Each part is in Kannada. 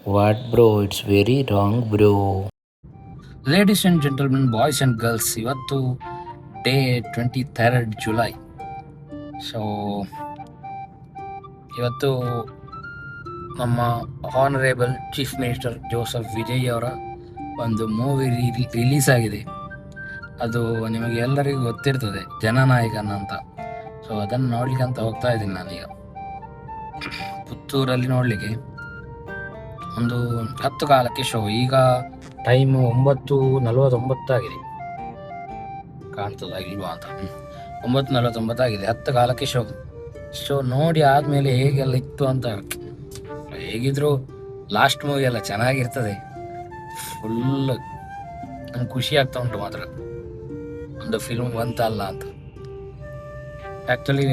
What bro? It's very wrong bro. Ladies and gentlemen, boys and girls, ಇವತ್ತು ಡೇ 23 ಜುಲೈ. ಸೊ ಇವತ್ತು ನಮ್ಮ honourable chief minister Joseph Vijay ಅವರ ಒಂದು ಮೂವಿ ರಿಲೀಸ್ ಆಗಿದೆ. ಅದು ನಿಮಗೆ ಎಲ್ಲರಿಗೂ ಗೊತ್ತಿರ್ತದೆ, ಜನನಾಯಕನ ಅಂತ. ಸೊ ಅದನ್ನು ನೋಡ್ಲಿಕ್ಕೆ ಅಂತ ಹೋಗ್ತಾ ಇದ್ದೀನಿ ನಾನೀಗ ಪುತ್ತೂರಲ್ಲಿ ನೋಡಲಿಕ್ಕೆ. ಒಂದು 10 ಕಾಲಕ್ಕೆ ಶೋ. ಈಗ ಟೈಮು 9:49 ಆಗಿದೆ, ಕಾಣ್ತದ ಇಲ್ವಾ ಅಂತ. 9:49 ಆಗಿದೆ. 10 ಕಾಲಕ್ಕೆ ಶೋ ನೋಡಿ ಆದಮೇಲೆ ಹೇಗೆಲ್ಲ ಇತ್ತು ಅಂತ. ಹೇಗಿದ್ರು ಲಾಸ್ಟ್ ಮೂವಿ ಎಲ್ಲ ಚೆನ್ನಾಗಿರ್ತದೆ. ಫುಲ್ ನಂಗೆ ಖುಷಿ ಆಗ್ತಾ ಉಂಟು ಮಾತ್ರ, ಒಂದು ಫಿಲ್ಮ್ ಬಂತಲ್ಲ ಅಂತ. ಆ್ಯಕ್ಚುಲಿ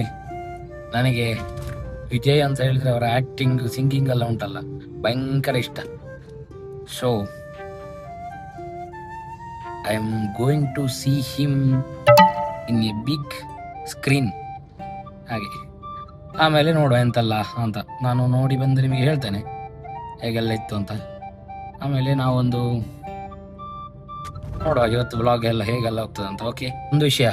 ನನಗೆ ವಿಜಯ್ ಅಂತ ಹೇಳಿದರೆ ಅವರ ಆ್ಯಕ್ಟಿಂಗ್, ಸಿಂಗಿಂಗ್ ಎಲ್ಲ ಉಂಟಲ್ಲ, ಭಯಂಕರ ಇಷ್ಟ. So I am going to see him in a big screen. ಹಾಗೆ ಆಮೇಲೆ ನೋಡುವ ಎಂತಲ್ಲ ಅಂತ. ನಾನು ನೋಡಿ ಬಂದು ನಿಮಗೆ ಹೇಳ್ತೇನೆ ಹೇಗೆಲ್ಲ ಇತ್ತು ಅಂತ. ಆಮೇಲೆ ನಾವೊಂದು ನೋಡುವ ಇವತ್ತು ಬ್ಲಾಗ್ ಎಲ್ಲ ಹೇಗೆಲ್ಲ ಹೋಗ್ತದೆ ಅಂತ. ಓಕೆ, ಒಂದು ವಿಷಯ,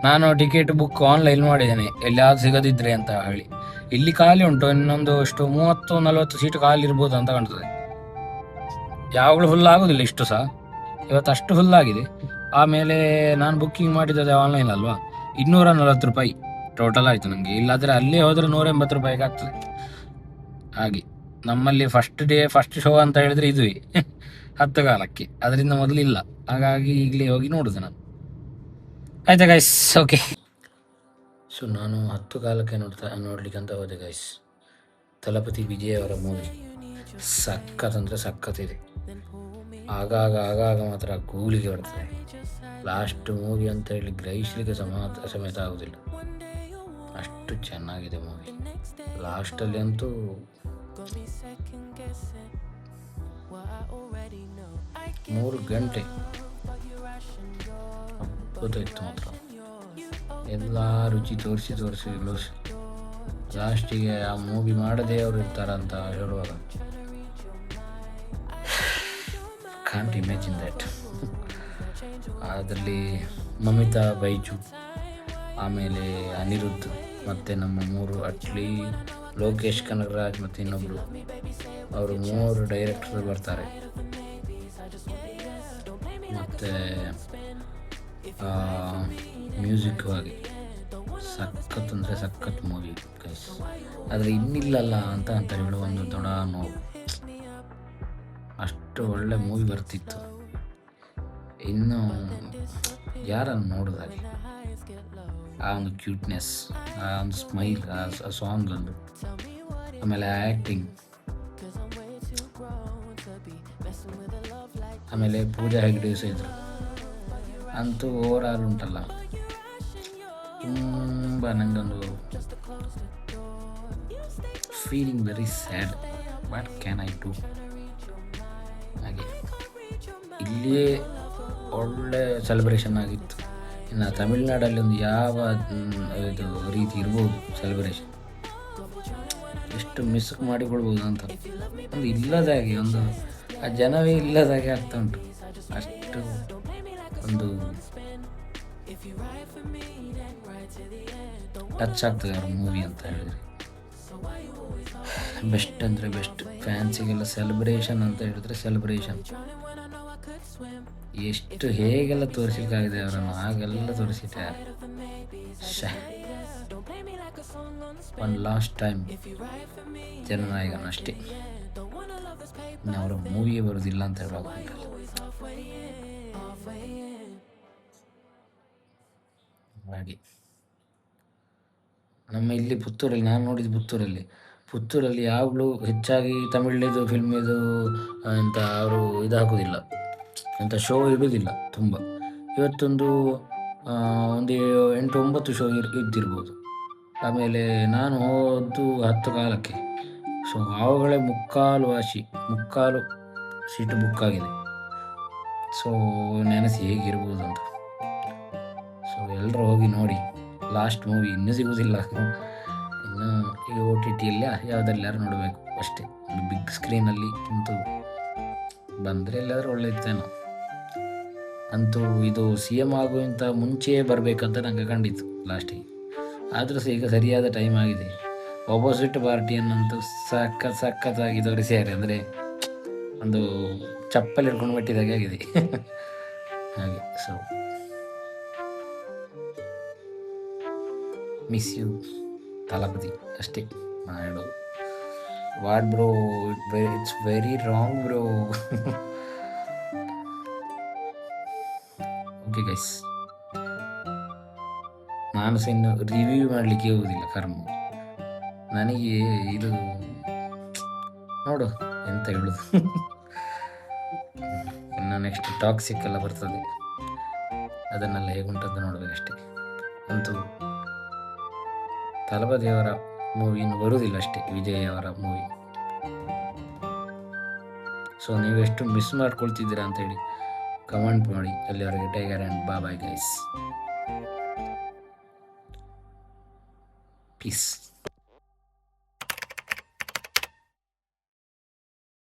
ನಾನು ಟಿಕೆಟ್ ಬುಕ್ ಆನ್ಲೈನ್ ಮಾಡಿದ್ದೇನೆ, ಎಲ್ಲಿಯಾದ್ರು ಸಿಗದಿದ್ರೆ ಅಂತ ಹೇಳಿ. ಇಲ್ಲಿ ಖಾಲಿ ಉಂಟು, ಇನ್ನೊಂದು 30-40 ಸೀಟು ಖಾಲಿ ಇರ್ಬೋದು ಅಂತ ಕಾಣ್ತದೆ. ಯಾವಾಗಲೂ ಫುಲ್ ಆಗೋದಿಲ್ಲ ಇಷ್ಟು ಸಹ, ಇವತ್ತು ಅಷ್ಟು ಫುಲ್ ಆಗಿದೆ. ಆಮೇಲೆ ನಾನು ಬುಕ್ಕಿಂಗ್ ಮಾಡಿದ್ದದೆ ಆನ್ಲೈನ್ ಅಲ್ವಾ, 240 ರೂಪಾಯಿ ಟೋಟಲ್ ಆಯಿತು ನನಗೆ. ಇಲ್ಲಾದರೆ ಅಲ್ಲೇ ಹೋದರೆ 180 ರೂಪಾಯಿಗೆ ಆಗ್ತದೆ. ಹಾಗೆ ನಮ್ಮಲ್ಲಿ ಫಸ್ಟ್ ಶೋ ಅಂತ ಹೇಳಿದರೆ ಇದುವೇ 10 ಕಾಲಕ್ಕೆ, ಅದರಿಂದ ಮೊದಲಿಲ್ಲ. ಹಾಗಾಗಿ ಈಗಲೇ ಹೋಗಿ ನೋಡುದು ನಾನು. ಆಯ್ತಾ ಗೈಸ್? ಓಕೆ. ಸೊ ನಾನು 10 ಕಾಲಕ್ಕೆ ನೋಡ್ಲಿಕ್ಕೆ ಅಂತ ಹೋದೆ ಗೈಸ್. ತಲಪತಿ ವಿಜಯ್ ಅವರ ಮೂವಿ ಸಖತ್ ಅಂದರೆ ಸಖತ್ತಿದೆ. ಆಗಾಗ ಮಾತ್ರ ಕೂಲಿಗೆ ಬರ್ತದೆ. ಲಾಸ್ಟ್ ಮೂವಿ ಅಂತ ಹೇಳಿ ಗ್ರಹಿಸ್ಲಿಕ್ಕೆ ಸಮೇತ ಆಗೋದಿಲ್ಲ, ಅಷ್ಟು ಚೆನ್ನಾಗಿದೆ ಮೂವಿ. ಲಾಸ್ಟಲ್ಲಿ ಅಂತೂ ಮೂರು ಗಂಟೆ ಗೊತ್ತಾಯ್ತು ಮಾತ್ರ. ಎಲ್ಲ ರುಚಿ ತೋರಿಸಿ ಲಾಸ್ಟಿಗೆ ಆ ಮೂವಿ ಮಾಡದೇ ಅವರು ಇರ್ತಾರಂತ ಹೇಳುವಾಗ ಕಾಂಟ್ ಇಮ್ಯಾಜಿನ್ ದ್ಯಾಟ್. ಅದರಲ್ಲಿ ಮಮಿತಾ ಬೈಜು, ಆಮೇಲೆ ಅನಿರುದ್ಧ್, ಮತ್ತು ನಮ್ಮ 3 ಅಟ್ಲಿ, ಲೋಕೇಶ್ ಕನಗರಾಜ್ ಮತ್ತು ಇನ್ನೊಬ್ಬರು, ಅವರು 3 ಡೈರೆಕ್ಟರ್ ಬರ್ತಾರೆ. ಮತ್ತು ಮ್ಯೂಸಿಕ್ ಆಗಿ ಸಖತ್ ಅಂದರೆ ಸಖತ್ ಮೂವಿ ಗೈಸ್. ಆದರೆ ಇನ್ನಿಲ್ಲಲ್ಲ ಅಂತ ಹೇಳುವ ಒಂದು ದೊಡ್ಡ ನೋವು. ಅಷ್ಟು ಒಳ್ಳೆ ಮೂವಿ ಬರ್ತಿತ್ತು, ಇನ್ನು ಯಾರನ್ನು ನೋಡೋದಾಗಿ. ಆ ಒಂದು ಕ್ಯೂಟ್ನೆಸ್, ಆ ಒಂದು ಸ್ಮೈಲ್, ಆ ಸಾಂಗ್ ಒಂದು, ಆಮೇಲೆ ಆ್ಯಕ್ಟಿಂಗ್, ಆಮೇಲೆ ಪೂಜಾ ಹೆಗ್ಡೆ ಸಹ ಇದ್ರು. ಅಂತೂ ಓವರಾಲ್ ಉಂಟಲ್ಲ, ತುಂಬ ನನಗೊಂದು feeling very sad. What can I do? ಹಾಗೆ ಇಲ್ಲಿಯೇ ಒಳ್ಳೆ ಸೆಲೆಬ್ರೇಷನ್ ಆಗಿತ್ತು. ಇನ್ನು ತಮಿಳ್ನಾಡಲ್ಲಿ ಒಂದು ಯಾವ ಇದು ರೀತಿ ಇರ್ಬೋದು ಸೆಲೆಬ್ರೇಷನ್, ಎಷ್ಟು ಮಿಸ್ ಮಾಡಿಕೊಳ್ಬೋದು ಅಂತ. ಒಂದು ಇಲ್ಲದಾಗೆ, ಒಂದು ಆ ಜನವೇ ಇಲ್ಲದಾಗೆ ಆಗ್ತಾ ಉಂಟು. ಅಷ್ಟು ಒಂದು ಟಚ್ ಆಗ್ತದೆ ಅವ್ರ ಮೂವಿ ಅಂತ ಹೇಳಿದರೆ. ಬೆಸ್ಟ್ ಅಂದರೆ ಬೆಸ್ಟ್. ಫ್ಯಾನ್ಸಿಗೆಲ್ಲ ಸೆಲೆಬ್ರೇಷನ್ ಅಂತ ಹೇಳಿದ್ರೆ ಸೆಲೆಬ್ರೇಷನ್. ಎಷ್ಟು ಹೇಗೆಲ್ಲ ತೋರಿಸಲಿಕ್ಕಾಗಿದೆ ಅವರನ್ನು, ಹಾಗೆಲ್ಲ ತೋರಿಸಿದ್ದಾರೆ. ಒನ್ ಲಾಸ್ಟ್ ಟೈಮ್ ಜನನಾಯಕನ ಅಷ್ಟೇ, ಇನ್ನು ಅವರ ಮೂವಿಯೇ ಬರೋದಿಲ್ಲ ಅಂತ ಹೇಳುವಾಗ ಹಾಗೆ. ನಮ್ಮ ಇಲ್ಲಿ ಪುತ್ತೂರಲ್ಲಿ ನಾನು ನೋಡಿದ್ದು, ಪುತ್ತೂರಲ್ಲಿ ಯಾವಾಗಲೂ ಹೆಚ್ಚಾಗಿ ತಮಿಳಿದು ಫಿಲ್ಮ್ ಇದು ಅಂತ ಅವರು ಇದು ಹಾಕೋದಿಲ್ಲ, ಅಂತ ಶೋ ಇರೋದಿಲ್ಲ ತುಂಬ. ಇವತ್ತೊಂದು 8-9 ಶೋ ಇದ್ದಿರ್ಬೋದು. ಆಮೇಲೆ ನಾನು ಹೋದ್ದು 10 ಕಾಲಕ್ಕೆ. ಸೊ ಅವುಗಳೇ 3/4 ಸೀಟು ಬುಕ್ ಆಗಿದೆ. ಸೊ ನೆನೆಸಿ ಹೇಗಿರ್ಬೋದು ಅಂತ. ಸೊ ಎಲ್ಲರೂ ಹೋಗಿ ನೋಡಿ. ಲಾಸ್ಟ್ ಮೂವಿ ಇನ್ನೂ ಸಿಗೋದಿಲ್ಲ, ಇನ್ನು ಈಗ OTT ಯಾವುದೆಲ್ಲರೂ ನೋಡಬೇಕು ಅಷ್ಟೇ. ಒಂದು ಬಿಗ್ ಸ್ಕ್ರೀನಲ್ಲಿ ಅಂತೂ ಬಂದರೆ ಎಲ್ಲಾದರೂ ಒಳ್ಳೆಯಿತ್ತೇನೋ. ಅಂತೂ ಇದು ಸಿ ಎಮ್ ಆಗುವಂಥ ಮುಂಚೆಯೇ ಬರಬೇಕಂತ ನನಗೆ ಕಂಡಿತ್ತು ಲಾಸ್ಟಿಗೆ. ಆದರೂ ಸಹ ಈಗ ಸರಿಯಾದ ಟೈಮ್ ಆಗಿದೆ. ಆಪೋಸಿಟ್ ಪಾರ್ಟಿಯನ್ನಂತೂ ಸಖತ್ತಾಗಿ ತೋರಿಸಿದ್ದಾರೆ. ಅಂದರೆ ಒಂದು ಚಪ್ಪಲಿ ಹಿಡ್ಕೊಂಡು ಬಿಟ್ಟಿದ್ದಾಗೆ ಆಗಿದೆ ಹಾಗೆ. ಸೊ ಮಿಸ್ ಯು ತಲಪತಿ ಅಷ್ಟೇ ನಾ ಹೇಳೋದು. What bro, it's very wrong bro. Okay guys, ನಾನು ಸಹ ಇನ್ನು ರಿವ್ಯೂ ಮಾಡಲಿಕ್ಕೆ ಹೋಗುದಿಲ್ಲ ಕರ್ಮ. ನನಗೆ ಇದು ನೋಡು ಎಂತ ಹೇಳುದು ಇನ್ನು ನೆಕ್ಸ್ಟ್ ಟಾಕ್ಸಿಕ್ ಎಲ್ಲ ಬರ್ತದೆ, ಅದನ್ನೆಲ್ಲ ಹೇಗುಂಟದ್ದು ನೋಡಬೇಕಷ್ಟೇ. ಅಂತೂ ತಲಪತಿಯವರ ಮೂವಿ ಇನ್ನು ಬರುವುದಿಲ್ಲ ಅಷ್ಟೇ, ವಿಜಯ್ ಅವರ ಮೂವಿ. ಸೊ ನೀವೆಷ್ಟು ಮಿಸ್ ಮಾಡ್ಕೊಳ್ತಿದ್ದೀರಾ ಅಂತೇಳಿ ಕಮೆಂಟ್ ಮಾಡಿ. ಅಲ್ಲಿವರೆಗೆ take and bye guys, piece.